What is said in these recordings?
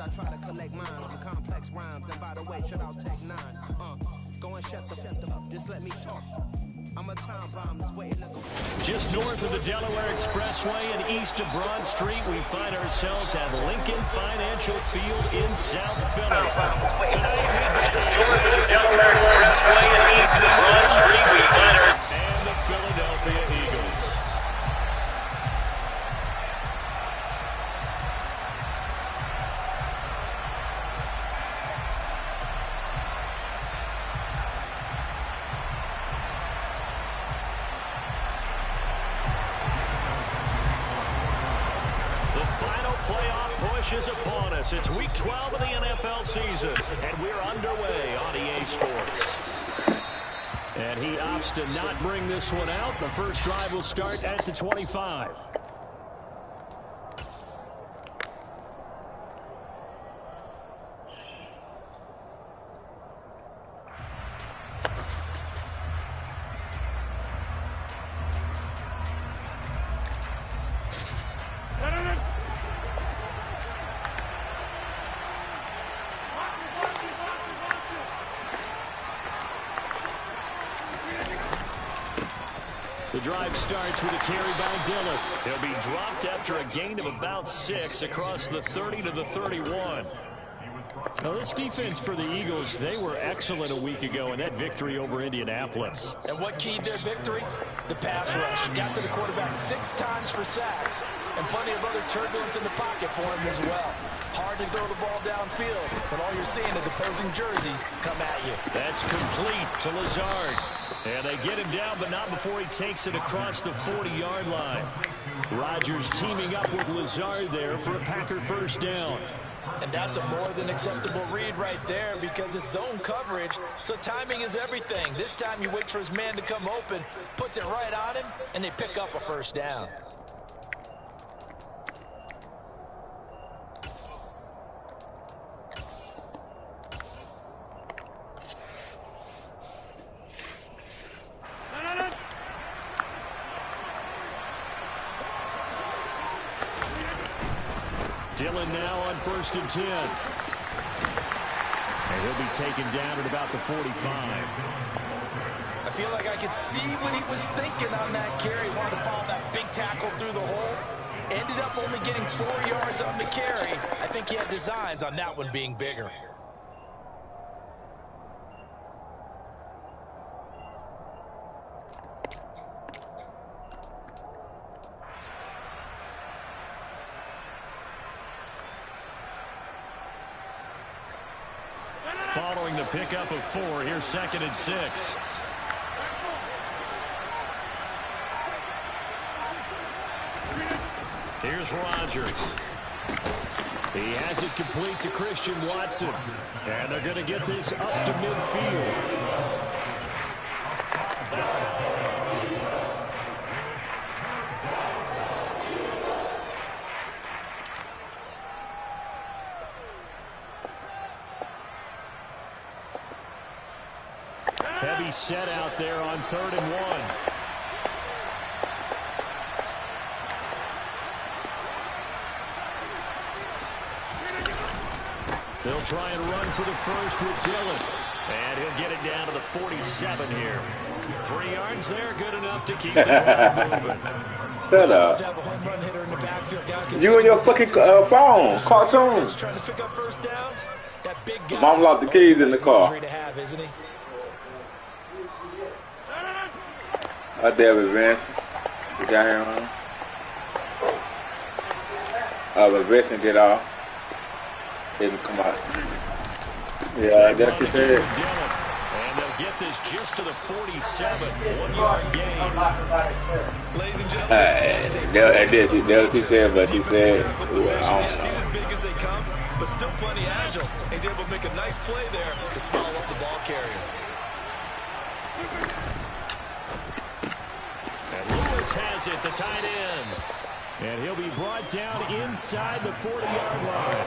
I try to collect mine on complex rhymes. And by the way, should I take 9? Go and shut the up. Just let me talk. I'm a time bomb that's waiting to go. Just north of the Delaware Expressway and east of Broad Street, we find ourselves at Lincoln Financial Field in South Philly. Tonight we got north of the Delaware Expressway and east of Broad Street, we find ourselves and the Philadelphia Eagles. Is upon us. It's week 12 of the NFL season, and we're underway on EA Sports. And he opts to not bring this one out. The first drive will start at the 25. The drive starts with a carry by Dillon. He'll be dropped after a gain of about 6 across the 30 to the 31. Now, this defense for the Eagles, they were excellent a week ago in that victory over Indianapolis. And what keyed their victory? The pass rush. Got to the quarterback 6 times for sacks, and plenty of other turbulence in the pocket for him as well. Hard to throw the ball downfield, but all you're seeing is opposing jerseys come at you. That's complete to Lazard. And they get him down, but not before he takes it across the 40-yard line. Rodgers teaming up with Lazard there for a Packer first down. And that's a more than acceptable read right there because it's zone coverage, so timing is everything. This time you wait for his man to come open, puts it right on him, and they pick up a first down. Dillon now on 1st and 10. And he'll be taken down at about the 45. I feel like I could see what he was thinking on that carry. Wanted to follow that big tackle through the hole. Ended up only getting 4 yards on the carry. I think he had designs on that one being bigger. Following the pickup of 4, here's 2nd and 6. Here's Rodgers. He has it complete to Christian Watson. And they're going to get this up to midfield. Heavy set out there on 3rd and 1. They'll try and run for the first with Dillon. And he'll get it down to the 47 here. 3 yards there, good enough to keep the ball moving. Shut up. You and your fucking phone, cartoon. Mom locked the keys in the car. Right there with Vince. We got him on. But Vince get off. Didn't come out. Yeah, that's what he said. And they'll get this just to the 47. 1-yard gain. Ladies and gentlemen, that's what he said, but he said, I don't know. As big as they come, but still plenty agile. He's able to make a nice play there to small up the ball carrier. And Lewis has it, the tight end. And he'll be brought down inside the 40-yard line.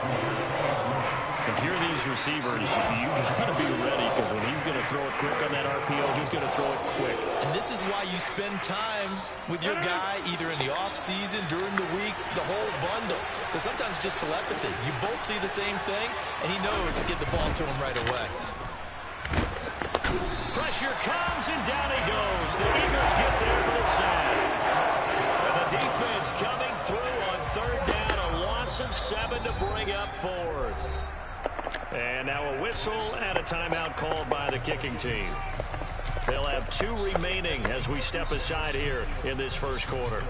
The if you're these receivers, you got to be ready because when he's going to throw it quick on that RPO, he's going to throw it quick. And this is why you spend time with your guy either in the offseason, during the week, the whole bundle. Because sometimes just telepathy. You both see the same thing, and he knows to get the ball to him right away. Pressure comes, and down he goes. The Eagles get there for the sack. And the defense coming through on third down. A loss of 7 to bring up fourth. And now a whistle and a timeout called by the kicking team. They'll have 2 remaining as we step aside here in this first quarter.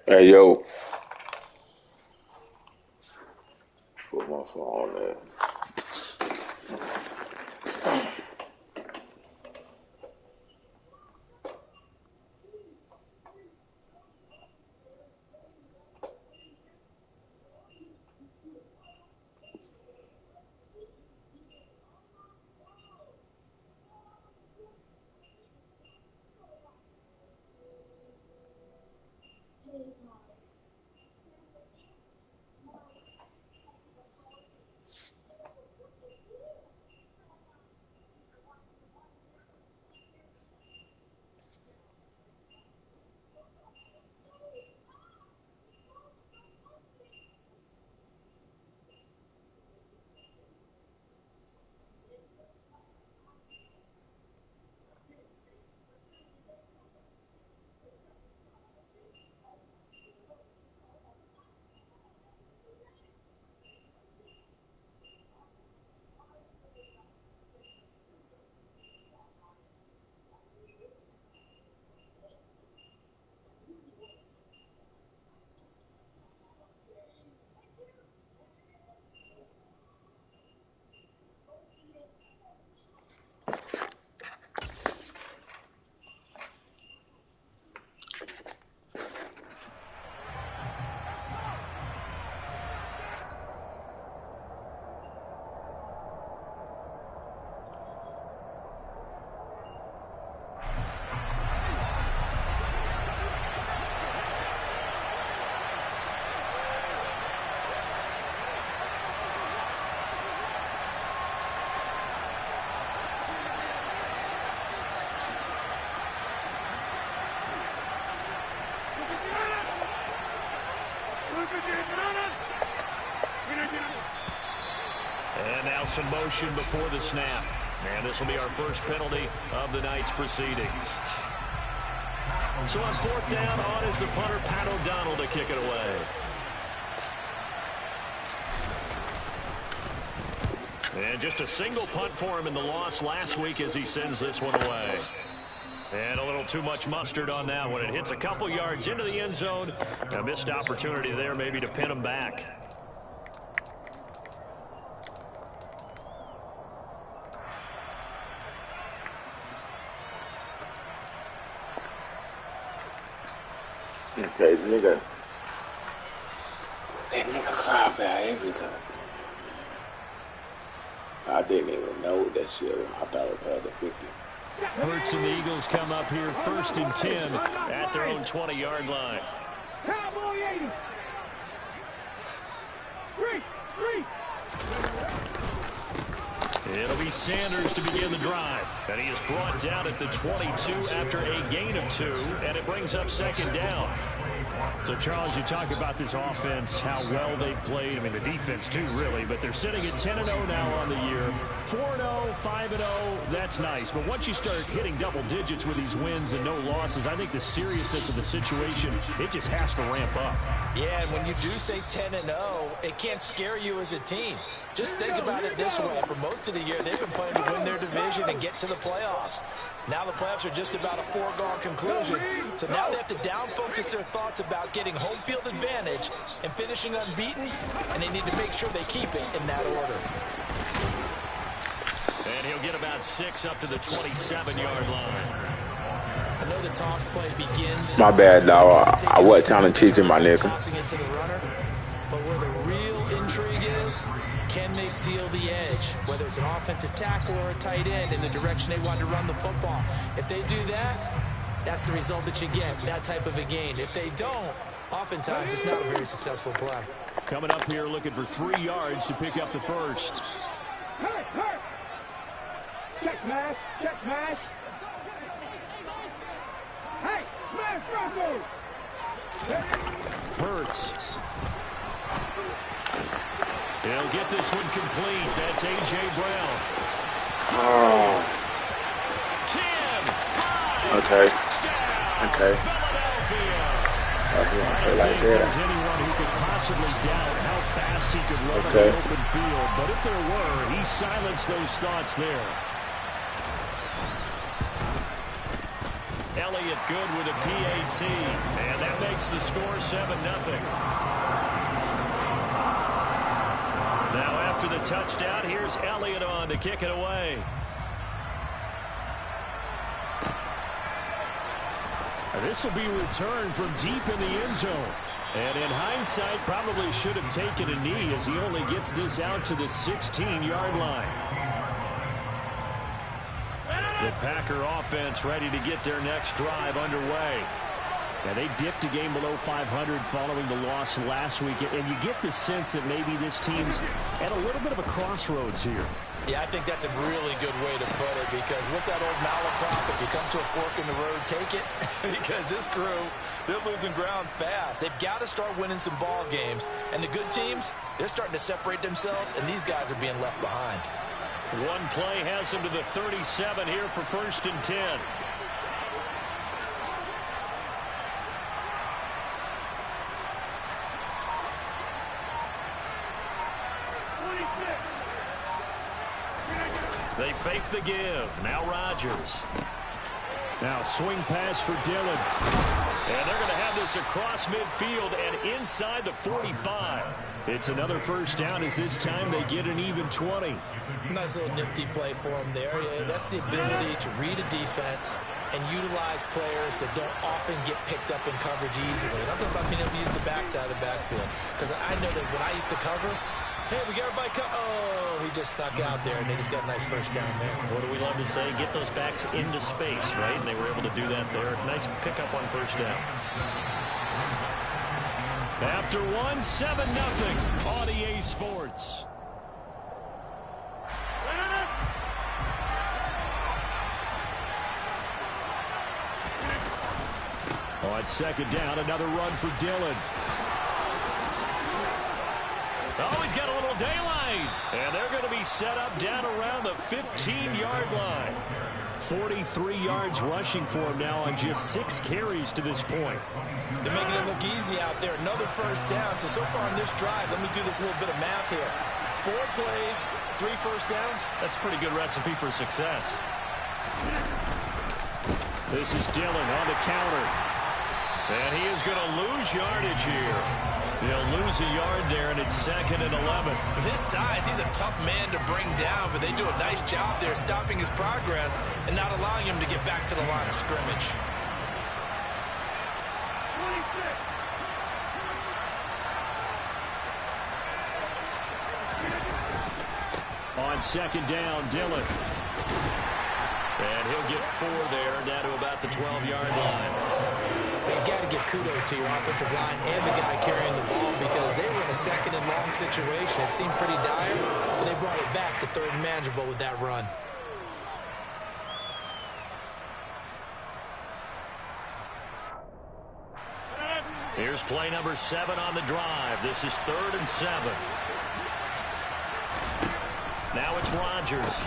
Hey, yo. Put my phone on there. And now some motion before the snap. And this will be our first penalty of the night's proceedings. So on fourth down, on is the punter, Pat O'Donnell, to kick it away. And just a single punt for him in the loss last week as he sends this one away. And a little too much mustard on that one. It hits a couple yards into the end zone. A missed opportunity there maybe to pin him back. Okay, nigga. That nigga crowd back everything. I didn't even know that shit. I thought it had the 50. Hurts and the Eagles come up here first and 10 at their own 20-yard line. Cowboy 80. 3. It'll be Sanders to begin the drive. And he is brought down at the 22 after a gain of 2, and it brings up second down. So, Charles, you talk about this offense, how well they've played. I mean, the defense, too, really. But they're sitting at 10-0 now on the year. 4-0, 5-0, that's nice. But once you start hitting double digits with these wins and no losses, I think the seriousness of the situation, it just has to ramp up. Yeah, and when you do say 10-0, it can't scare you as a team. Just think about it this way. For most of the year, they've been playing to win their division and get to the playoffs. Now the playoffs are just about a foregone conclusion. So now they have to down-focus their thoughts about getting home field advantage and finishing unbeaten, and they need to make sure they keep it in that order. And he'll get about 6 up to the 27-yard line. I know the the toss play begins. My bad, dog. I wasn't trying to teach him, my nigga. Tossing it to the runner. But where the real intrigue is, can they seal the edge? Whether it's an offensive tackle or a tight end in the direction they want to run the football. If they do that, that's the result that you get, that type of a gain. If they don't, oftentimes it's not a very successful play. Coming up here looking for 3 yards to pick up the first. Hurt, hurt. Check smash, check smash. Hey, smash Bronco. Hurts. He'll get this one complete. That's A.J. Brown. Oh. 10, 5. Okay. Okay. Philadelphia. Like there's anyone who could possibly doubt how fast he could run on the open field. But if there were, he silenced those thoughts there. Elliott good with a PAT. And that makes the score 7-0. Now after the touchdown, here's Elliott on to kick it away. This will be returned from deep in the end zone. And in hindsight, probably should have taken a knee as he only gets this out to the 16-yard line. The Packer offense ready to get their next drive underway. And they dipped a game below 500 following the loss last week. And you get the sense that maybe this team's at a little bit of a crossroads here. Yeah, I think that's a really good way to put it, because what's that old malaprop? If you come to a fork in the road, take it. Because this crew, they're losing ground fast. They've got to start winning some ball games. And the good teams, they're starting to separate themselves, and these guys are being left behind. One play has them to the 37 here for 1st and 10. They fake the give. Now Rodgers. Now swing pass for Dillon. And they're going to have this across midfield and inside the 45. It's another first down as this time they get an even 20. Nice little nifty play for them there. Yeah, that's the ability to read a defense and utilize players that don't often get picked up in coverage easily. And I'm talking about being able to use the backside of the backfield. Because I know that when I used to cover, hey, we got everybody oh, he just snuck out there, and they just got a nice first down there. What do we love to say? Get those backs into space, right? And they were able to do that there. Nice pickup on first down. After 1, 7-0 on EA Sports. On 2nd down, another run for Dillon. Oh, he's got a little daylight. And they're going to be set up down around the 15-yard line. 43 yards rushing for him now on just 6 carries to this point. They're making it look easy out there. Another first down. So far on this drive, let me do this little bit of math here. 4 plays, 3 first downs. That's a pretty good recipe for success. This is Dillon on the counter. And he is going to lose yardage here. He'll lose a yard there, and it's 2nd and 11. With his size, he's a tough man to bring down, but they do a nice job there stopping his progress and not allowing him to get back to the line of scrimmage. On 2nd down, Dillon. And he'll get 4 there, down to about the 12-yard line. You got to give kudos to your offensive line and the guy carrying the ball, because they were in a 2nd and long situation. It seemed pretty dire, but they brought it back to 3rd and manageable with that run. Here's play number 7 on the drive. This is 3rd and 7. Now it's Rodgers.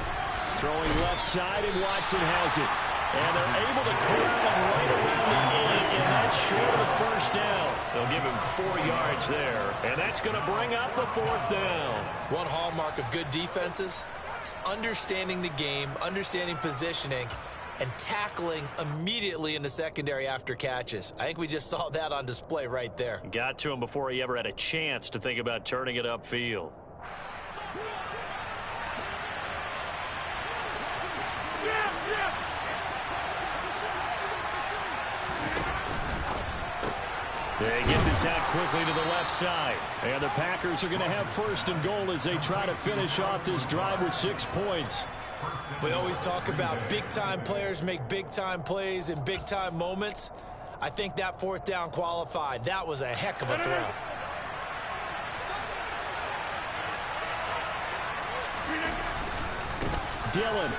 Throwing left side, and Watson has it. And they're able to corral him right around the 8, and that's short of the first down. They'll give him 4 yards there, and that's going to bring up the 4th down. One hallmark of good defenses is understanding the game, understanding positioning, and tackling immediately in the secondary after catches. I think we just saw that on display right there. Got to him before he ever had a chance to think about turning it upfield. They get this out quickly to the left side. And the Packers are going to have first and goal as they try to finish off this drive with 6 points. We always talk about big-time players make big-time plays in big-time moments. I think that fourth down qualified. That was a heck of a throw. Dillon.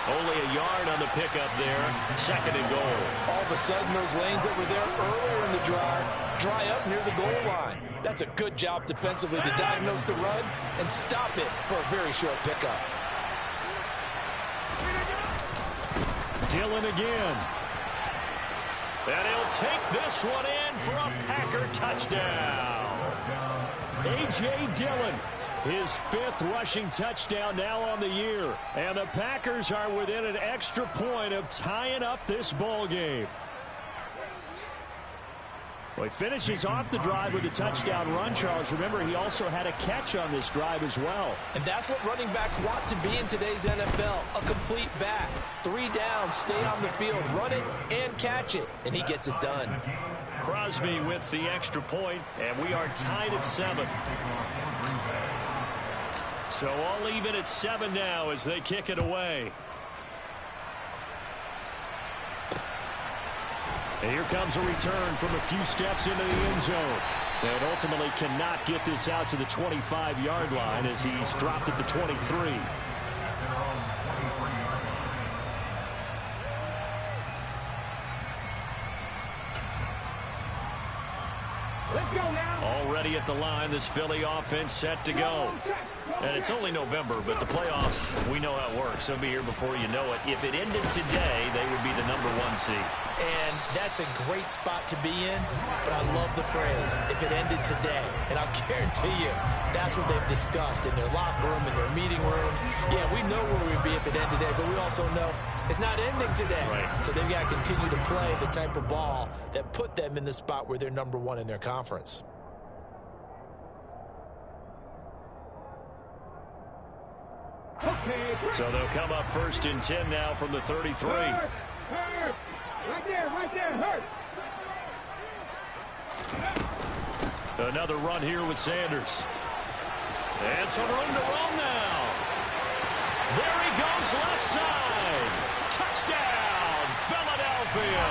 Only a yard on the pickup there. Second and goal. All of a sudden, those lanes that were there earlier in the drive dry up near the goal line. That's a good job defensively to diagnose the run and stop it for a very short pickup. Dillon again. And he'll take this one in for a Packer touchdown. A.J. Dillon. His 5th rushing touchdown now on the year. And the Packers are within an extra point of tying up this ball game. Well, he finishes off the drive with a touchdown run, Charles. Remember, he also had a catch on this drive as well. And that's what running backs want to be in today's NFL, a complete back. 3 downs, stay on the field, run it, and catch it. And he gets it done. Crosby with the extra point, and we are tied at 7. So all even at 7 now as they kick it away. And here comes a return from a few steps into the end zone. And ultimately cannot get this out to the 25-yard line as he's dropped at the 23. Let's go now. Already at the line, this Philly offense set to go. And it's only November, but the playoffs, we know how it works. They'll be here before you know it. If it ended today, they would be the #1 seed. And that's a great spot to be in, but I love the phrase, if it ended today. And I'll guarantee you, that's what they've discussed in their locker room, in their meeting rooms. Yeah, we know where we'd be if it ended today, but we also know it's not ending today. Right. So they've got to continue to play the type of ball that put them in the spot where they're #1 in their conference. Okay. So they'll come up first and 10 now from the 33. Hurt. Right there, hurt. Another run here with Sanders. And some room to run now. There he goes left side. Touchdown, Philadelphia.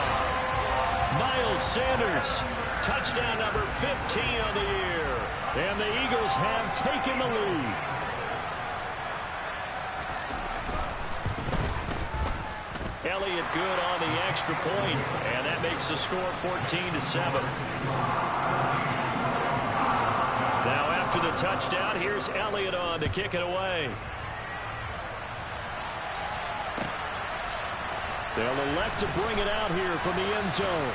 Miles Sanders, touchdown number 15 on the year. And the Eagles have taken the lead. Elliott good on the extra point, and that makes the score 14-7. Now after the touchdown, here's Elliott on to kick it away. They'll elect to bring it out here from the end zone.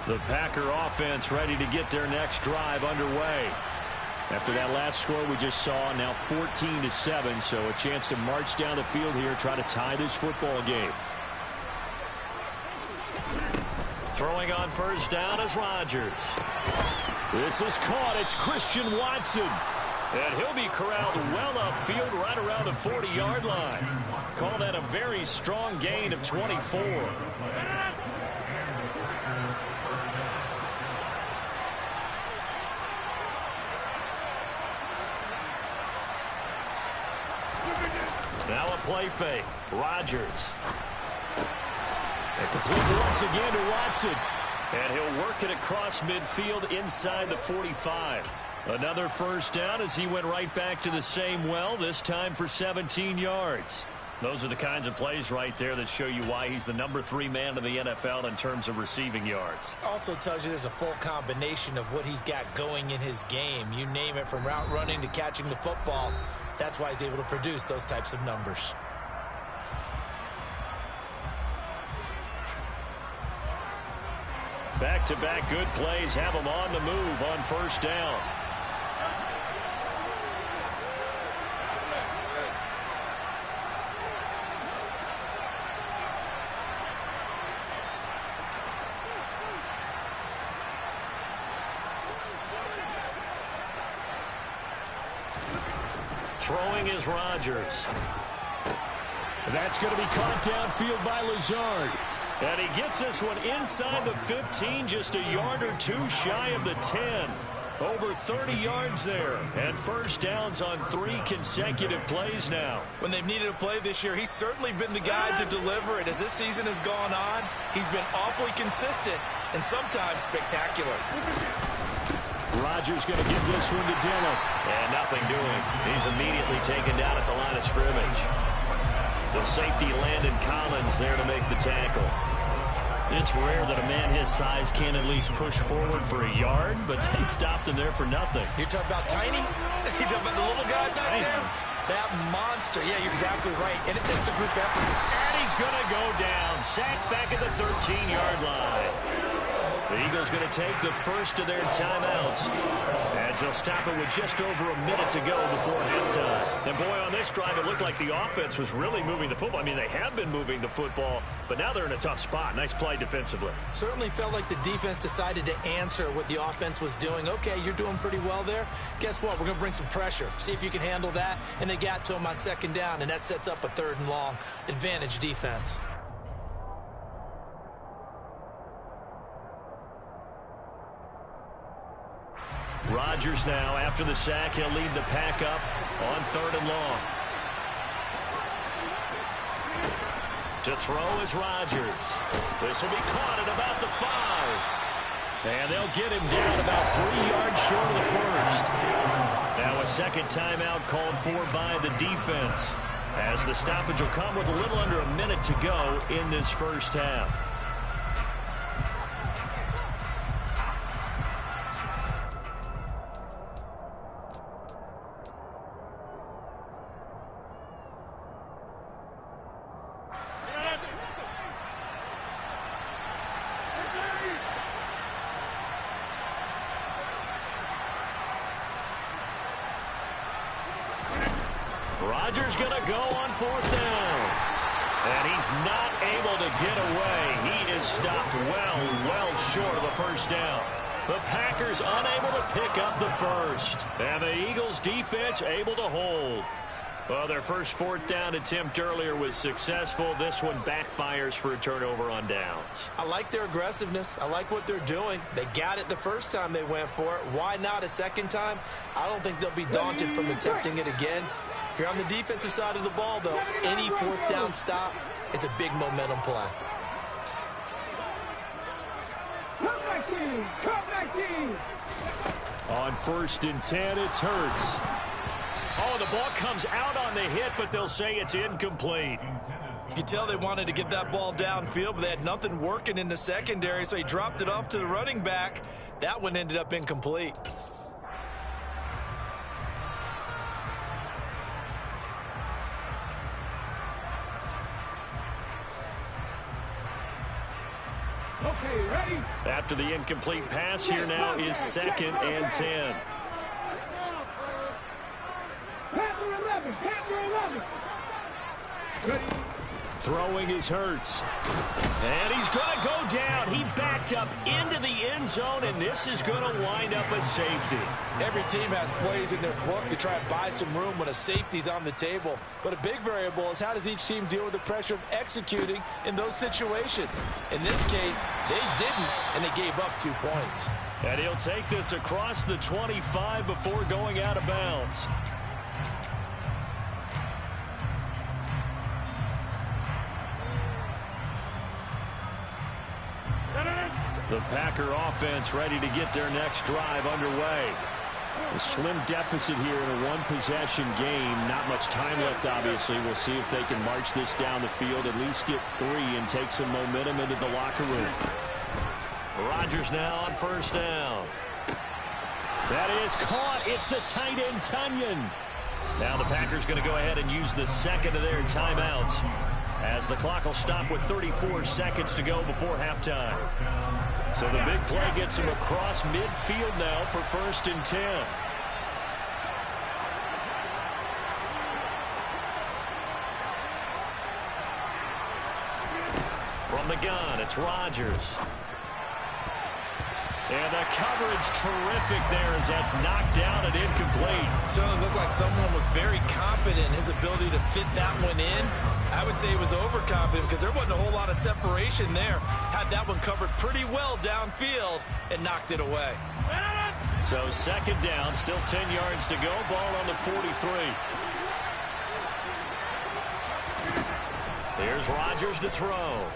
The Packer offense ready to get their next drive underway. After that last score we just saw, now 14-7, so a chance to march down the field here, try to tie this football game. Throwing on first down is Rodgers. This is caught. It's Christian Watson. And he'll be corralled well upfield right around the 40-yard line. Call that a very strong gain of 24. Now a play fake. Rodgers. And complete once again to Watson. And he'll work it across midfield inside the 45. Another first down as he went right back to the same well, this time for 17 yards. Those are the kinds of plays right there that show you why he's the #3 man in the NFL in terms of receiving yards. Also tells you there's a full combination of what he's got going in his game. You name it, from route running to catching the football. That's why he's able to produce those types of numbers. Back-to-back good plays have him on the move on first down. Throwing is Rodgers. That's going to be caught downfield by Lazard. And he gets this one inside the 15, just a yard or two shy of the 10. Over 30 yards there. And first downs on 3 consecutive plays now. When they've needed a play this year, he's certainly been the guy to deliver it. As this season has gone on, he's been awfully consistent and sometimes spectacular. Rodgers going to give this one to Dillon. And nothing doing. He's immediately taken down at the line of scrimmage. The safety, Landon Collins, there to make the tackle. It's rare that a man his size can at least push forward for a yard, but they stopped him there for nothing. You're talking about tiny? You're talking about the little guy back there? That monster. Yeah, you're exactly right. And it takes a group effort. And he's going to go down. Sacked back at the 13-yard line. The Eagles going to take the first of their timeouts as they'll stop it with just over a minute to go before halftime. And boy, on this drive, it looked like the offense was really moving the football. I mean, they have been moving the football, but now they're in a tough spot. Nice play defensively. Certainly felt like the defense decided to answer what the offense was doing. Okay, you're doing pretty well there. Guess what? We're going to bring some pressure. See if you can handle that. And they got to him on second down, and that sets up a 3rd and long. Advantage defense. Rodgers now, after the sack, he'll lead the pack up on 3rd and long. To throw is Rodgers. This will be caught at about the 5. And they'll get him down about 3 yards short of the first. Now a second timeout called for by the defense, as the stoppage will come with a little under a minute to go in this first half. Rodgers going to go on 4th down. And he's not able to get away. He is stopped well short of the first down. The Packers unable to pick up the first. And the Eagles defense able to hold. Well, their first 4th down attempt earlier was successful. This one backfires for a turnover on downs. I like their aggressiveness. I like what they're doing. They got it the first time they went for it. Why not a second time? I don't think they'll be daunted from attempting it again. If you're on the defensive side of the ball, though, any 4th down stop is a big momentum play. Come back in. On 1st and 10, it's Hurts. Oh, the ball comes out on the hit, but they'll say it's incomplete. You can tell they wanted to get that ball downfield, but they had nothing working in the secondary, so he dropped it off to the running back. That one ended up incomplete. Okay, ready? After the incomplete pass, here now is 2nd and 10. Panther 11. Ready? Throwing is Hurts. And he's going to go down. He backed up into the end zone, and this is going to wind up a safety. Every team has plays in their book to try and buy some room when a safety's on the table. But a big variable is how does each team deal with the pressure of executing in those situations. In this case, they didn't, and they gave up 2 points. And he'll take this across the 25 before going out of bounds. The Packer offense ready to get their next drive underway. A slim deficit here in a one-possession game. Not much time left, obviously. We'll see if they can march this down the field, at least get 3, and take some momentum into the locker room. Rodgers now on 1st down. That is caught. It's the tight end, Tunyon. Now the Packers going to go ahead and use the second of their timeouts, as the clock will stop with 34 seconds to go before halftime. So the big play gets him across midfield now for 1st and 10. From the gun, it's Rodgers. And the coverage terrific there as that's knocked down and incomplete. Certainly looked like someone was very confident in his ability to fit that one in. I would say he was overconfident because there wasn't a whole lot of separation there. Had that one covered pretty well downfield and knocked it away. So second down, still 10 yards to go. Ball on the 43. Here's Rodgers to throw.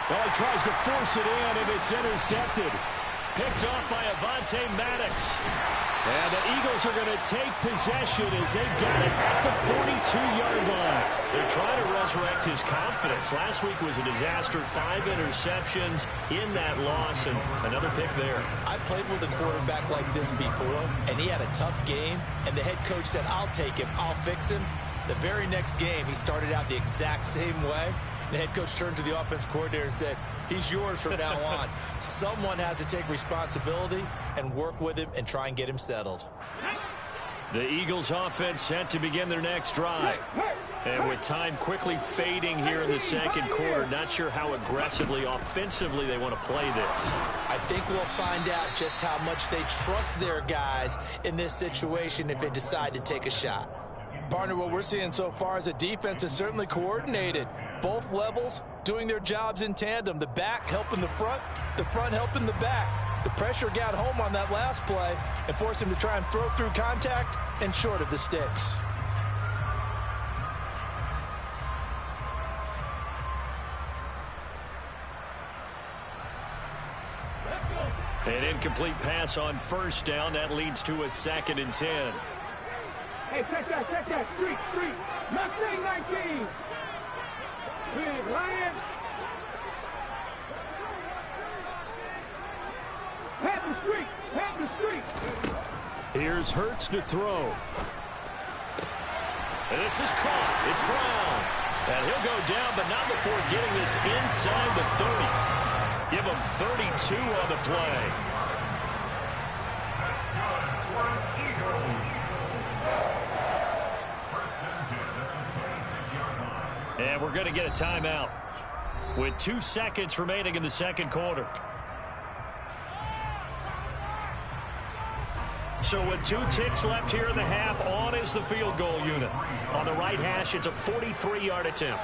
Well, he tries to force it in, and it's intercepted. Picked off by Avonte Maddox. And the Eagles are going to take possession as they've got it at the 42-yard line. They're trying to resurrect his confidence. Last week was a disaster. 5 interceptions in that loss, and another pick there. I played with a quarterback like this before, and he had a tough game, and the head coach said, I'll take him, I'll fix him. The very next game, he started out the exact same way. The head coach turned to the offense coordinator and said, he's yours from now on. Someone has to take responsibility and work with him and try and get him settled. The Eagles offense set to begin their next drive. And with time quickly fading here in the second quarter, not sure how aggressively, offensively they want to play this. I think we'll find out just how much they trust their guys in this situation if they decide to take a shot. Partner, what we're seeing so far is a defense is certainly coordinated. Both levels doing their jobs in tandem. The back helping the front helping the back. The pressure got home on that last play and forced him to try and throw through contact and short of the sticks. An incomplete pass on first down. That leads to a 2nd and 10. Hey, check that. Street. Mustang 19. Big Lion. Head the street. Here's Hurts to throw. And this is caught. It's Brown. And he'll go down, but not before getting this inside the 30. Give him 32 on the play. And we're going to get a timeout with 2 seconds remaining in the second quarter. So with 2 ticks left here in the half, on is the field goal unit. On the right hash, it's a 43-yard attempt.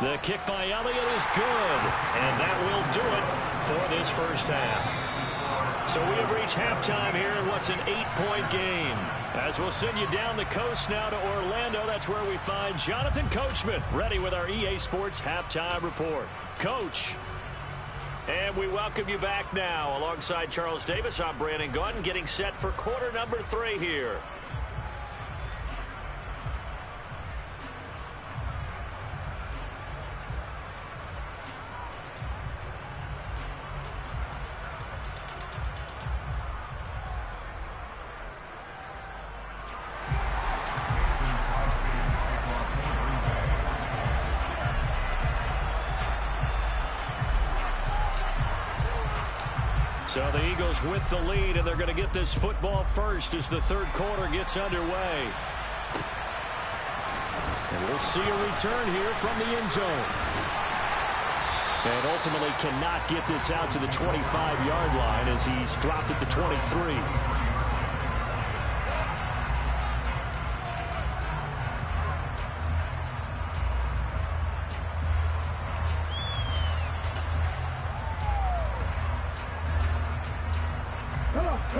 The kick by Elliott is good, and that will do it for this first half. So we have reached halftime here in what's an 8-point game. As we'll send you down the coast now to Orlando, that's where we find Jonathan Coachman, ready with our EA Sports Halftime Report. Coach. And we welcome you back now. Alongside Charles Davis, I'm Brandon Gaudin, getting set for quarter number 3 here. So the Eagles with the lead, and they're going to get this football first as the third quarter gets underway. And we'll see a return here from the end zone. And ultimately cannot get this out to the 25-yard line as he's dropped at the 23.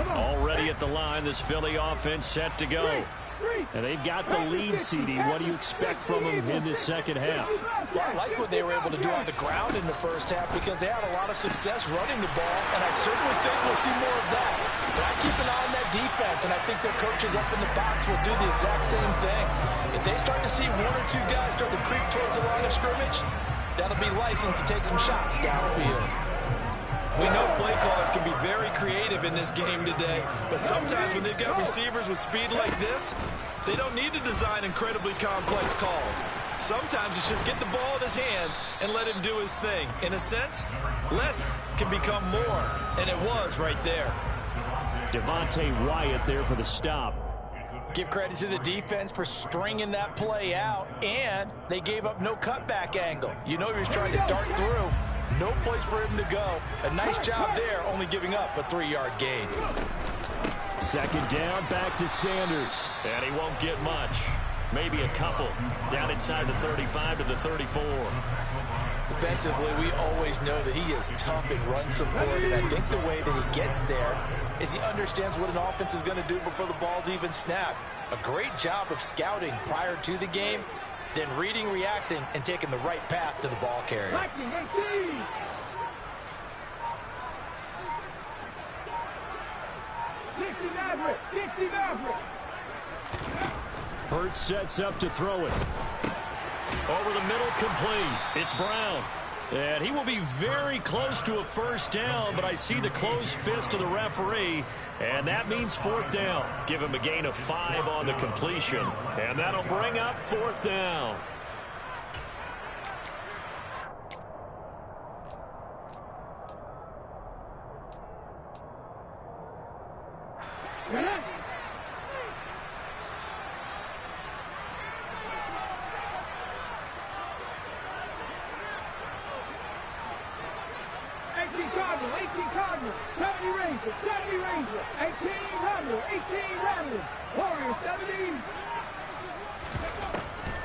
Already at the line, this Philly offense set to go. And they've got the lead, CD. What do you expect from them in this second half? Well, I like what they were able to do on the ground in the first half because they had a lot of success running the ball, and I certainly think we'll see more of that. But I keep an eye on that defense, and I think their coaches up in the box will do the exact same thing. If they start to see 1 or 2 guys start to creep towards the line of scrimmage, that'll be licensed to take some shots downfield. We know play callers can be very creative in this game today, but sometimes when they've got receivers with speed like this, they don't need to design incredibly complex calls. Sometimes it's just get the ball in his hands and let him do his thing. In a sense, less can become more, and it was right there. Devontae Wyatt there for the stop. Give credit to the defense for stringing that play out, and they gave up no cutback angle. You know he was trying to dart through. No place for him to go. A nice job there, only giving up a 3-yard gain. Second down, back to Sanders. And he won't get much. Maybe a couple. Down inside the 35 to the 34. Defensively, we always know that he is tough in run support, and I think the way that he gets there is he understands what an offense is going to do before the ball's even snapped. A great job of scouting prior to the game, then reading, reacting, and taking the right path to the ball carrier. Hurts sets up to throw it. Over the middle, complete. It's Brown. And he will be very close to a first down, but I see the closed fist of the referee, and that means fourth down. Give him a gain of 5 on the completion, and that'll bring up fourth down.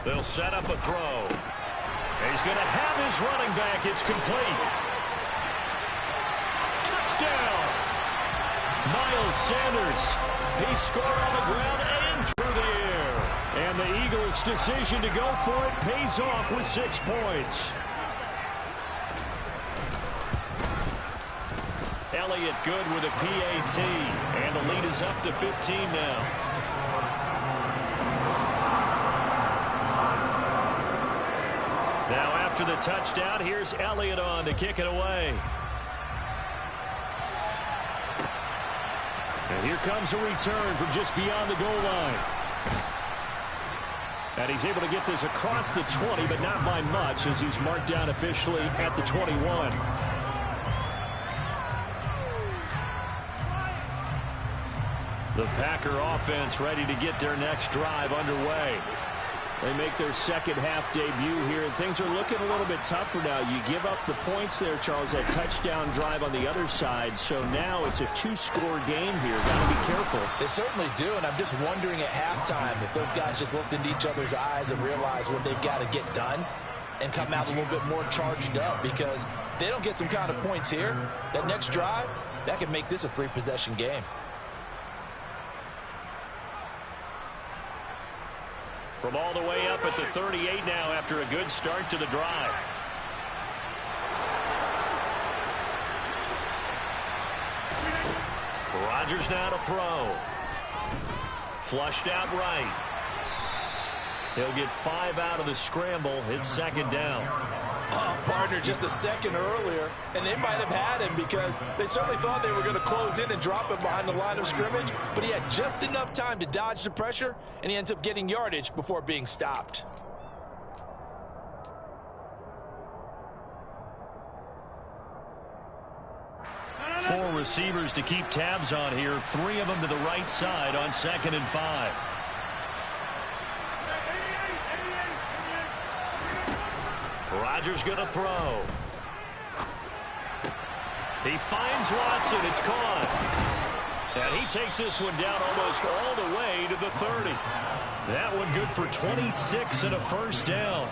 They'll set up a throw. And he's going to have his running back. It's complete. Touchdown. Miles Sanders. He scored on the ground and through the air. And the Eagles' decision to go for it pays off with 6 points. Elliott good with a PAT. And the lead is up to 15 now. Now after the touchdown, here's Elliott on to kick it away. And here comes a return from just beyond the goal line. And he's able to get this across the 20, but not by much, as he's marked down officially at the 21. The Packer offense ready to get their next drive underway. They make their second half debut here, and things are looking a little bit tougher now. You give up the points there, Charles, that touchdown drive on the other side. So now it's a 2-score game here. Got to be careful. They certainly do, and I'm just wondering at halftime if those guys just looked into each other's eyes and realized what they've got to get done and come out a little bit more charged up, because if they don't get some kind of points here, that next drive, that could make this a 3-possession game. From all the way up at the 38 now after a good start to the drive. Rodgers now to throw. Flushed out right. He'll get 5 out of the scramble. It's second down. Partner just a second earlier, and they might have had him because they certainly thought they were going to close in and drop him behind the line of scrimmage, but he had just enough time to dodge the pressure, and he ends up getting yardage before being stopped. Four receivers to keep tabs on here. 3 of them to the right side on 2nd and 5. Rodgers going to throw. He finds Watson. It's caught. And he takes this one down almost all the way to the 30. That one good for 26 and a first down.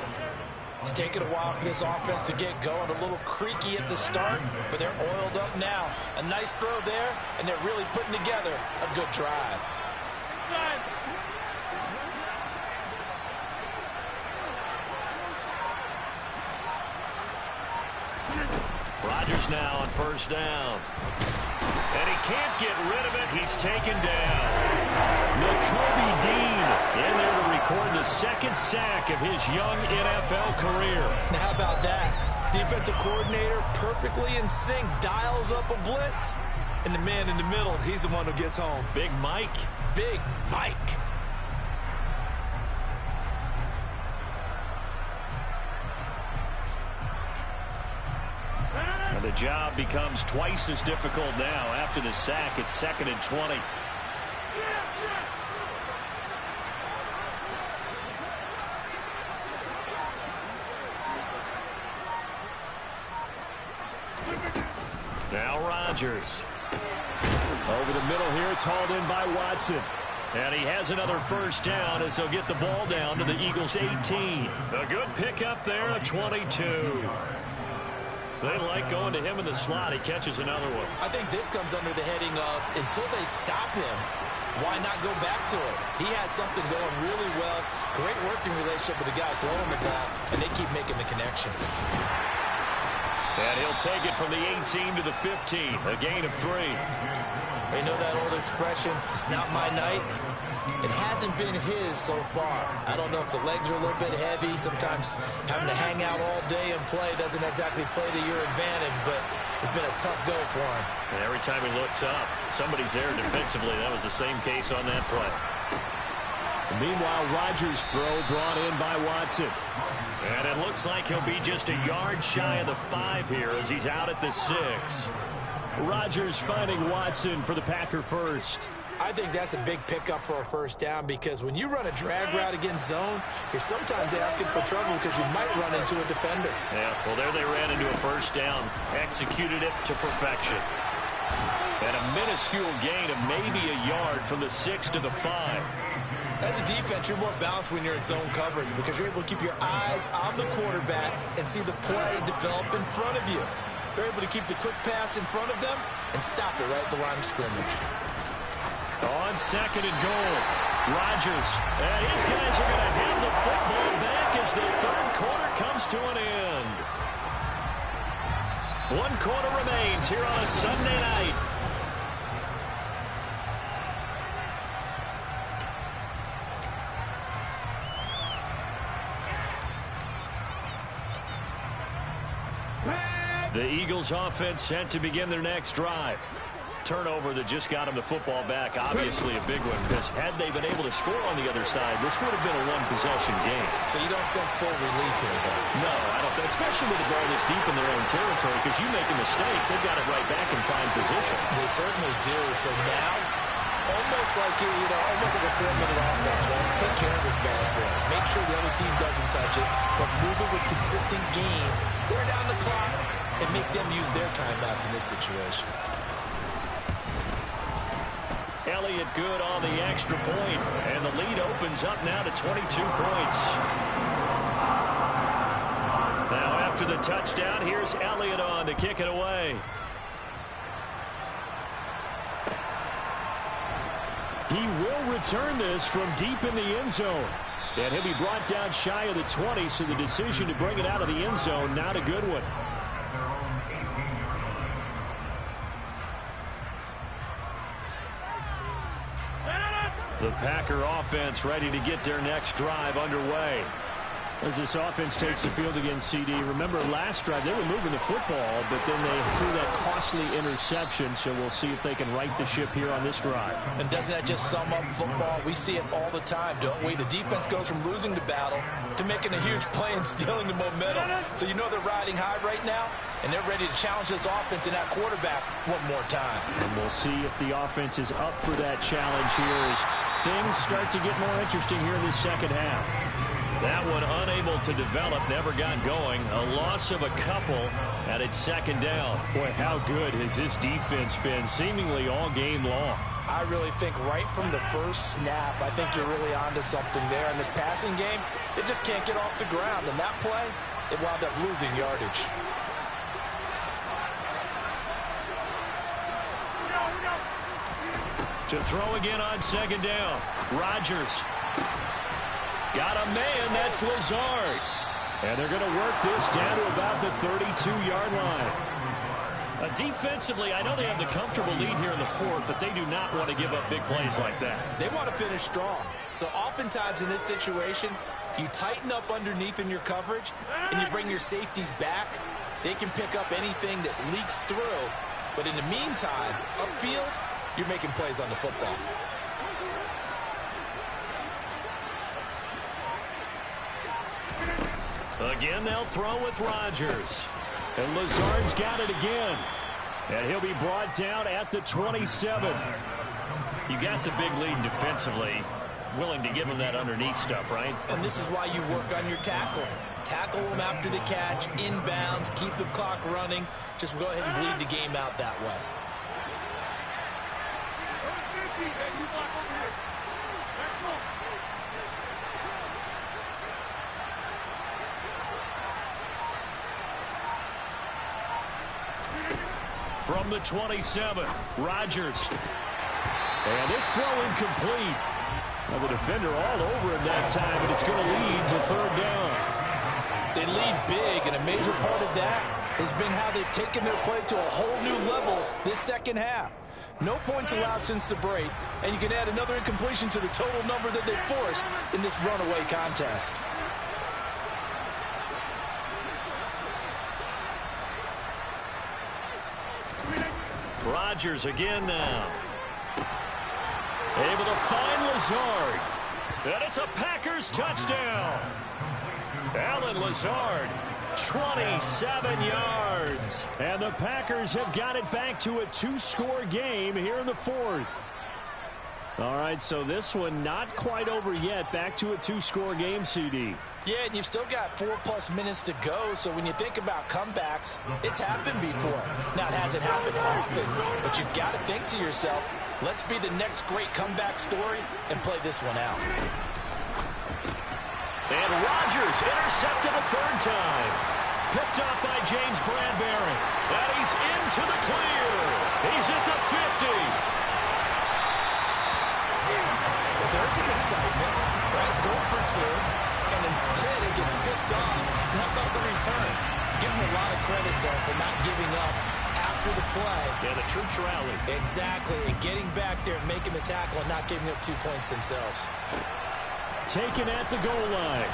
It's taken a while for this offense to get going. A little creaky at the start, but they're oiled up now. A nice throw there, and they're really putting together a good drive. Rodgers now on first down. And he can't get rid of it. He's taken down. Nakobe Dean in there to record the 2nd sack of his young NFL career. Now how about that? Defensive coordinator perfectly in sync, dials up a blitz, and the man in the middle, he's the one who gets home. Big Mike. Big Mike. And the job becomes twice as difficult now. After the sack, it's 2nd and 20. Rodgers. Over the middle here, it's hauled in by Watson. And he has another first down as they'll get the ball down to the Eagles' 18. A good pickup there, a 22. They like going to him in the slot. He catches another one. I think this comes under the heading of until they stop him, why not go back to it? He has something going really well. Great working relationship with the guy throwing the ball, and they keep making the connection. And he'll take it from the 18 to the 15, a gain of 3. They know that old expression, it's not my night. It hasn't been his so far. I don't know if the legs are a little bit heavy. Sometimes having to hang out all day and play doesn't exactly play to your advantage, but it's been a tough go for him. And every time he looks up, somebody's there defensively. That was the same case on that play. Meanwhile, Rodgers' throw brought in by Watson. And it looks like he'll be just a yard shy of the 5 here as he's out at the 6. Rodgers finding Watson for the Packer first. I think that's a big pickup for a first down because when you run a drag route against zone, you're sometimes asking for trouble because you might run into a defender. Yeah, well, there they ran into a first down, executed it to perfection. And a minuscule gain of maybe a yard from the 6 to the 5. As a defense, you're more balanced when you're in zone coverage because you're able to keep your eyes on the quarterback and see the play develop in front of you. They're able to keep the quick pass in front of them and stop it right at the line of scrimmage. On 2nd and goal, Rodgers. And his guys are going to have the football back as the 3rd quarter comes to an end. 1 quarter remains here on a Sunday night. The Eagles offense set to begin their next drive. Turnover that just got them the football back, obviously a big one, because had they been able to score on the other side, this would have been a one-possession game. So you don't sense full relief here, though? No, I don't, especially with the ball this deep in their own territory, because you make a mistake, they've got it right back in prime position. They certainly do. So now, almost like almost like a 4-minute offense, right? Take care of this bad boy. Make sure the other team doesn't touch it, but move it with consistent gains. Wear down the clock and make them use their timeouts in this situation. Elliott good on the extra point, and the lead opens up now to 22 points. Now after the touchdown, here's Elliott on to kick it away. He will return this from deep in the end zone. And he'll be brought down shy of the 20, so the decision to bring it out of the end zone, not a good one. The Packer offense ready to get their next drive underway. As this offense takes the field against CD, remember last drive they were moving the football, but then they threw that costly interception, so we'll see if they can right the ship here on this drive. And doesn't that just sum up football? We see it all the time, don't we? The defense goes from losing the battle to making a huge play and stealing the momentum. So you know they're riding high right now, and they're ready to challenge this offense and that quarterback one more time. And we'll see if the offense is up for that challenge here as things start to get more interesting here in this second half. That one unable to develop, never got going. A loss of a couple, and it's 2nd down. Boy, how good has this defense been seemingly all game long? I really think right from the first snap, I think you're really onto something there. In this passing game, it just can't get off the ground. And that play, it wound up losing yardage. To throw again on 2nd down. Rodgers. Got a man, that's Lazard. And they're going to work this down to about the 32-yard line. Defensively, I know they have the comfortable lead here in the 4th, but they do not want to give up big plays like that. They want to finish strong. So oftentimes in this situation, you tighten up underneath in your coverage, and you bring your safeties back. They can pick up anything that leaks through. But in the meantime, upfield, you're making plays on the football. Again, they'll throw with Rodgers. And Lazard's got it again. And he'll be brought down at the 27. You got the big lead defensively. Willing to give him that underneath stuff, right? And this is why you work on your tackling. Tackle them after the catch, inbounds, keep the clock running. Just go ahead and bleed the game out that way. From the 27, Rodgers. And this throw incomplete. Well, the defender all over him that time, and it's going to lead to third down. They lead big, and a major part of that has been how they've taken their play to a whole new level this second half. No points allowed since the break, and you can add another incompletion to the total number that they forced in this runaway contest. Rodgers again now. Able to find Lazard. And it's a Packers touchdown. Allen Lazard, 27 yards. And the Packers have got it back to a two-score game here in the fourth. All right, so this one not quite over yet. Back to a two-score game, CD. Yeah, and you've still got 4+ minutes to go, so when you think about comebacks, it's happened before. Now, it hasn't happened often, but you've got to think to yourself, let's be the next great comeback story and play this one out. And Rodgers intercepted a third time. Picked up by James Bradbury. And he's into the clear. He's at the 50. Well, there's some excitement, right? Go for two. And instead it gets picked off. How about the return? Give him a lot of credit, though, for not giving up after the play. Yeah, the troops rallied. Exactly. And getting back there and making the tackle and not giving up 2 points themselves. Taken at the goal line.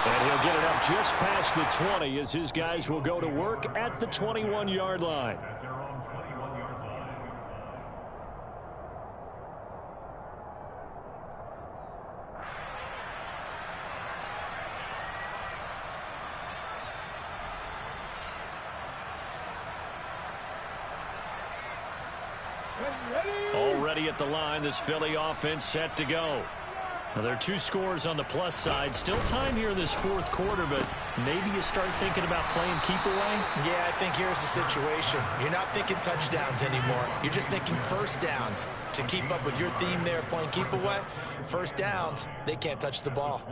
And he'll get it up just past the 20 as his guys will go to work at the 21-yard line. Already at the line, this Philly offense set to go. Now, there are 2 scores on the plus side. Still time here in this fourth quarter, but maybe you start thinking about playing keep away? Yeah, I think here's the situation. You're not thinking touchdowns anymore. You're just thinking first downs. To keep up with your theme there, playing keep away, first downs, they can't touch the ball.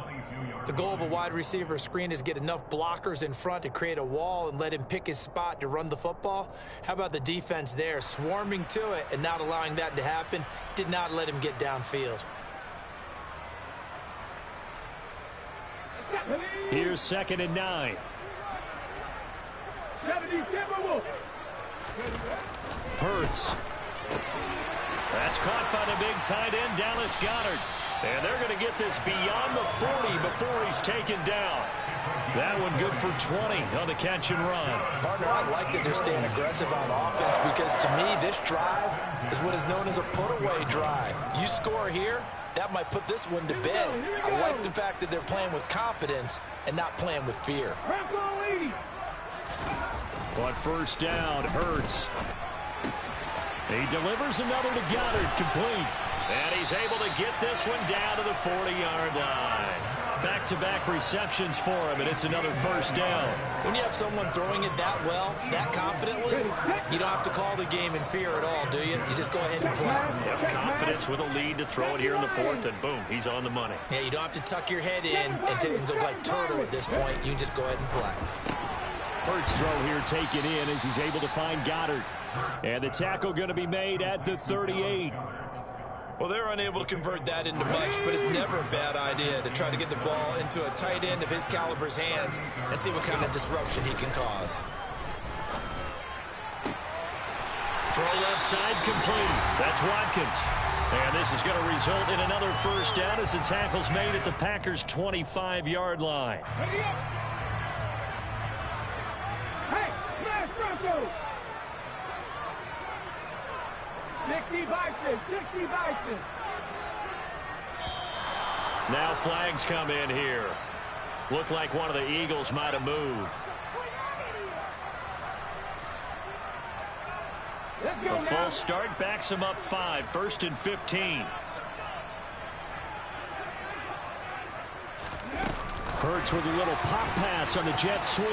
The goal of a wide receiver screen is get enough blockers in front to create a wall and let him pick his spot to run the football. How about the defense there, swarming to it and not allowing that to happen? Did not let him get downfield. Here's 2nd and 9. Hurts. That's caught by the big tight end, Dallas Goedert. And they're going to get this beyond the 40 before he's taken down. That one good for 20 on the catch and run. Partner, I like that they're staying aggressive on offense because to me, this drive is what is known as a put-away drive. You score here, that might put this one to bed. I like the fact that they're playing with confidence and not playing with fear. But first down, Hurts. He delivers another to Goddard, complete. And he's able to get this one down to the 40-yard line. Back-to-back receptions for him, and it's another first down. When you have someone throwing it that well, that confidently, you don't have to call the game in fear at all, do you? You just go ahead and play. Yep, confidence with a lead to throw it here in the fourth, and boom, he's on the money. Yeah, you don't have to tuck your head in and go like turtle at this point. You can just go ahead and play. Hurts throw here taken in as he's able to find Goddard. And the tackle going to be made at the 38. Well, they're unable to convert that into much, but it's never a bad idea to try to get the ball into a tight end of his caliber's hands and see what kind of disruption he can cause. Throw left side complete. That's Watkins. And this is going to result in another first down as the tackle's made at the Packers' 25-yard line. Hey, smash Bronco! 60 Bison, 60 Bison. Now flags come in here. Looked like one of the Eagles might have moved. A full start backs him up 5, 1st and 15. Hurts with a little pop pass on the jet sweep.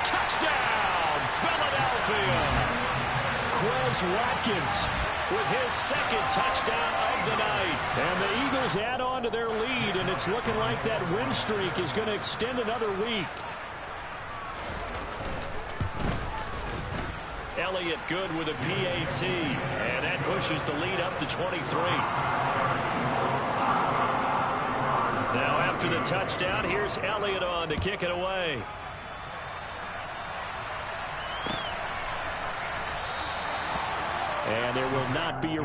Touchdown, Philadelphia! Quez Watkins with his second touchdown of the night. And the Eagles add on to their lead, and it's looking like that win streak is going to extend another week. Elliott good with a PAT, and that pushes the lead up to 23. Now after the touchdown, here's Elliott on to kick it away. And there will not be a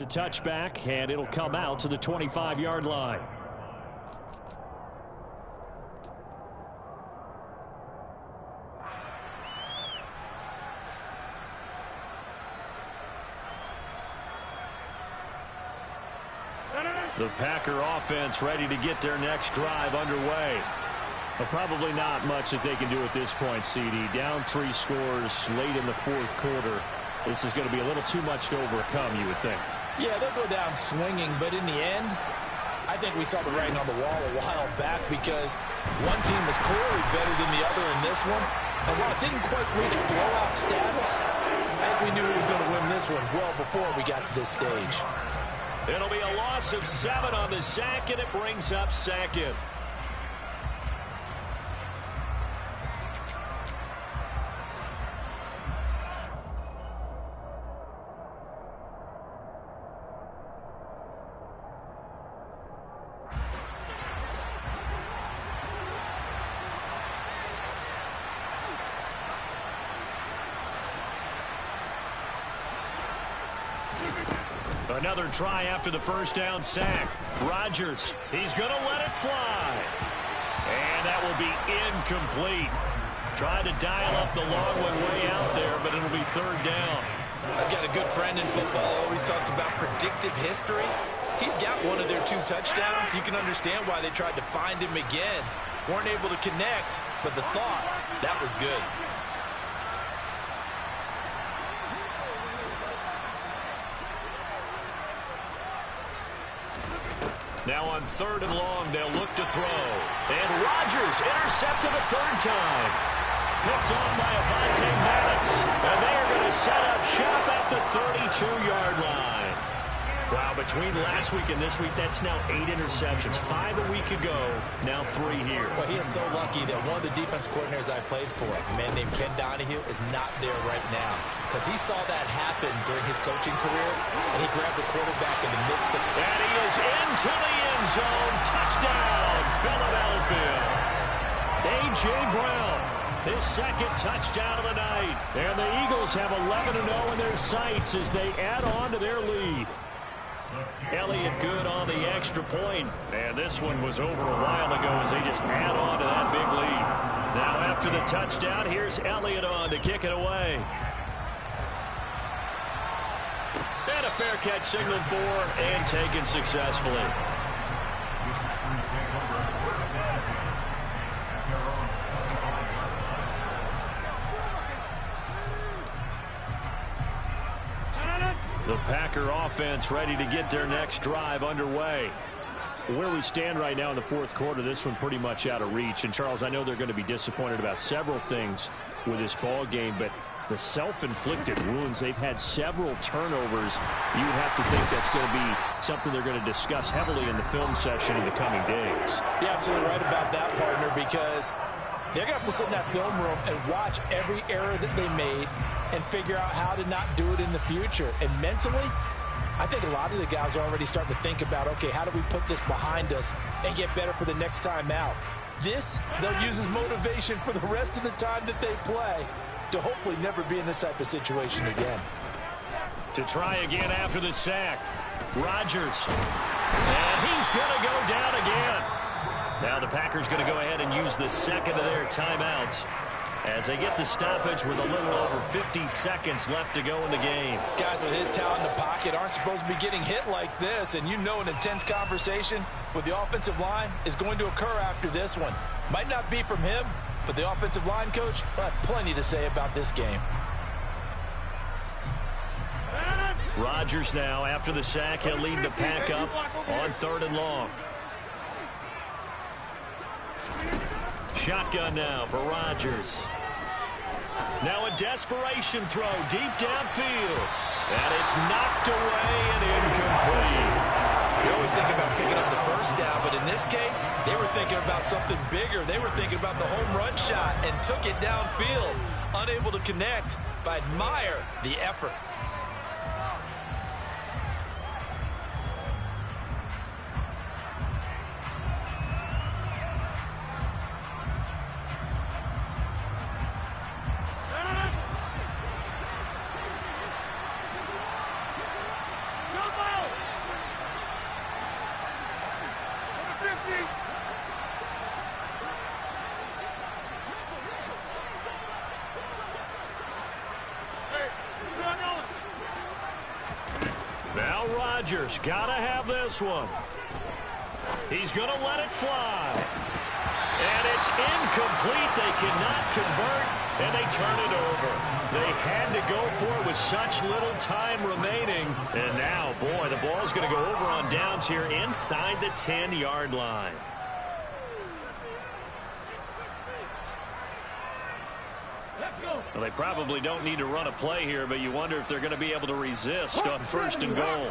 It's a touchback, and it'll come out to the 25-yard line. The Packer offense ready to get their next drive underway. But probably not much that they can do at this point, CD. Down 3 scores late in the fourth quarter. This is going to be a little too much to overcome, you would think. Yeah, they'll go down swinging, but in the end, I think we saw the writing on the wall a while back because one team was clearly better than the other in this one. And while it didn't quite reach blowout status, I think we knew who was going to win this one well before we got to this stage. It'll be a loss of 7 on the sack, and it brings up second. Another try after the first down sack. Rodgers, he's going to let it fly. And that will be incomplete. Tried to dial up the long one way out there, but it'll be third down. I've got a good friend in football, always talks about predictive history. He's got one of their 2 touchdowns. You can understand why they tried to find him again. Weren't able to connect, but the thought, that was good. Now on 3rd and long, they'll look to throw. And Rodgers intercepted a 3rd time. Picked on by Avonte Maddox. And they are going to set up shop at the 32-yard line. Wow, between last week and this week, that's now 8 interceptions. 5 a week ago, now 3 here. Well, he is so lucky that one of the defense coordinators I played for, a man named Ken Donahue, is not there right now. Because he saw that happen during his coaching career, and he grabbed the quarterback in the midst of it. And he is into the end zone. Touchdown, Philadelphia. A.J. Brown, his second touchdown of the night. And the Eagles have 11-0 in their sights as they add on to their lead. Elliott good on the extra point. And this one was over a while ago as they just add on to that big lead. Now after the touchdown, here's Elliott on to kick it away. And a fair catch signaled for and taken successfully. The Packer offense ready to get their next drive underway. Where we stand right now in the fourth quarter, this one pretty much out of reach. And, Charles, I know they're going to be disappointed about several things with this ball game, but the self-inflicted wounds, they've had several turnovers. You would have to think that's going to be something they're going to discuss heavily in the film session in the coming days. You're absolutely right about that, partner, because they're going to have to sit in that film room and watch every error that they made and figure out how to not do it in the future. And mentally, I think a lot of the guys are already starting to think about, okay, how do we put this behind us and get better for the next time out? This, they'll use as motivation for the rest of the time that they play. to hopefully never be in this type of situation again. To try again after the sack, Rodgers. And he's going to go down again. Now the Packers going to go ahead and use the second of their timeouts as they get the stoppage with a little over 50 seconds left to go in the game. Guys with his talent in the pocket aren't supposed to be getting hit like this, and you know an intense conversation with the offensive line is going to occur after this one. Might not be from him, but the offensive line coach will have plenty to say about this game. Rodgers now, after the sack, he'll lead the pack up on 3rd and long. Shotgun now for Rodgers. Now a desperation throw deep downfield. And it's knocked away and incomplete. You always think about picking up the first down, but in this case, they were thinking about something bigger. They were thinking about the home run shot and took it downfield. Unable to connect, but admire the effort. Now Rodgers gotta have this one. He's gonna let it fly. And it's incomplete. They cannot convert, and they turn it over. They had to go for it with such little time remaining. And now, boy, the ball's gonna go over on downs here inside the 10-yard line. Well, they probably don't need to run a play here, but you wonder if they're going to be able to resist on 1st and goal.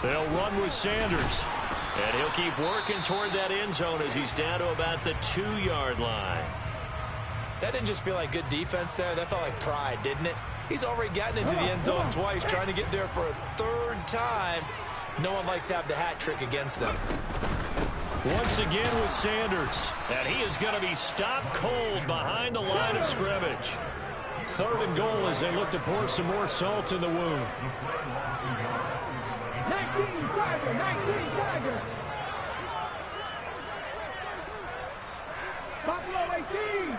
They'll run with Sanders. And he'll keep working toward that end zone as he's down to about the 2-yard line. That didn't just feel like good defense there. That felt like pride, didn't it? He's already gotten into the end zone twice, trying to get there for a 3rd time. No one likes to have the hat trick against them. Once again with Sanders. And he is going to be stopped cold behind the line of scrimmage. 3rd and goal as they look to pour some more salt in the wound. 19 Tiger. Buffalo 18.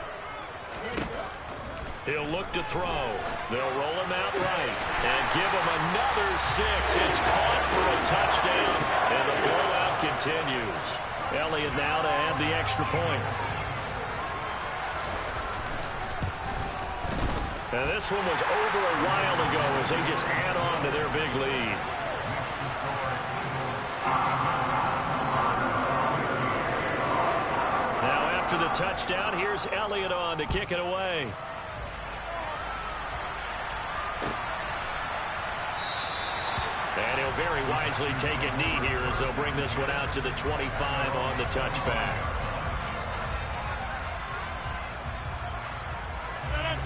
He'll look to throw. They'll roll him out right and give him another 6. It's caught for a touchdown, and the blowout continues. Elliott now to add the extra point. And this one was over a while ago as they just add on to their big lead. Now after the touchdown, here's Elliott on to kick it away. And he'll very wisely take a knee here as they'll bring this one out to the 25 on the touchback.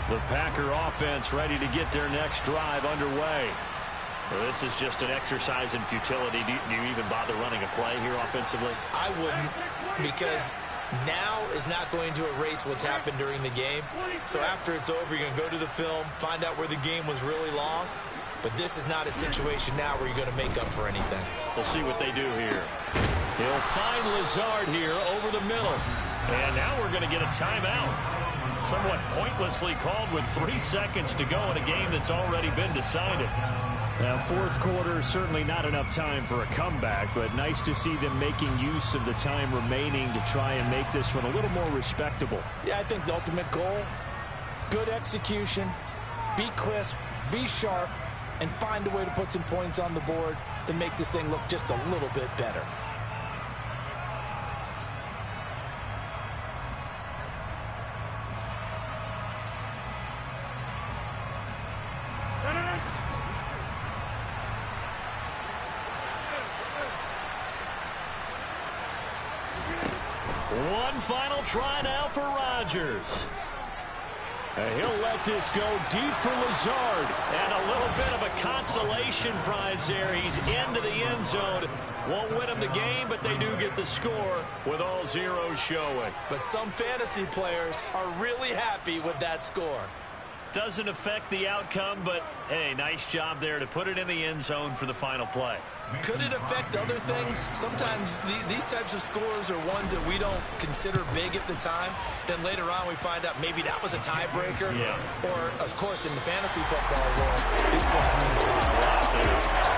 The Packer offense ready to get their next drive underway. Well, this is just an exercise in futility. Do you even bother running a play here offensively? I wouldn't, because now is not going to erase what's happened during the game. So after it's over, you're going to go to the film, find out where the game was really lost. But this is not a situation now where you're going to make up for anything. We'll see what they do here. He'll find Lazard here over the middle. And now we're going to get a timeout. Somewhat pointlessly called with 3 seconds to go in a game that's already been decided. Now, 4th quarter, certainly not enough time for a comeback, but nice to see them making use of the time remaining to try and make this one a little more respectable. Yeah, I think the ultimate goal, good execution, be crisp, be sharp, and find a way to put some points on the board to make this thing look just a little bit better. One final try now for Rodgers. He'll let this go deep for Lazard. And a little bit of a consolation prize there. He's into the end zone. Won't win him the game, but they do get the score with all zeros showing. But some fantasy players are really happy with that score. Doesn't affect the outcome, but, hey, nice job there to put it in the end zone for the final play. Could it affect other things? Sometimes these types of scores are ones that we don't consider big at the time. Then later on we find out maybe that was a tiebreaker. Yeah. Or, of course, in the fantasy football world, these points mean a lot.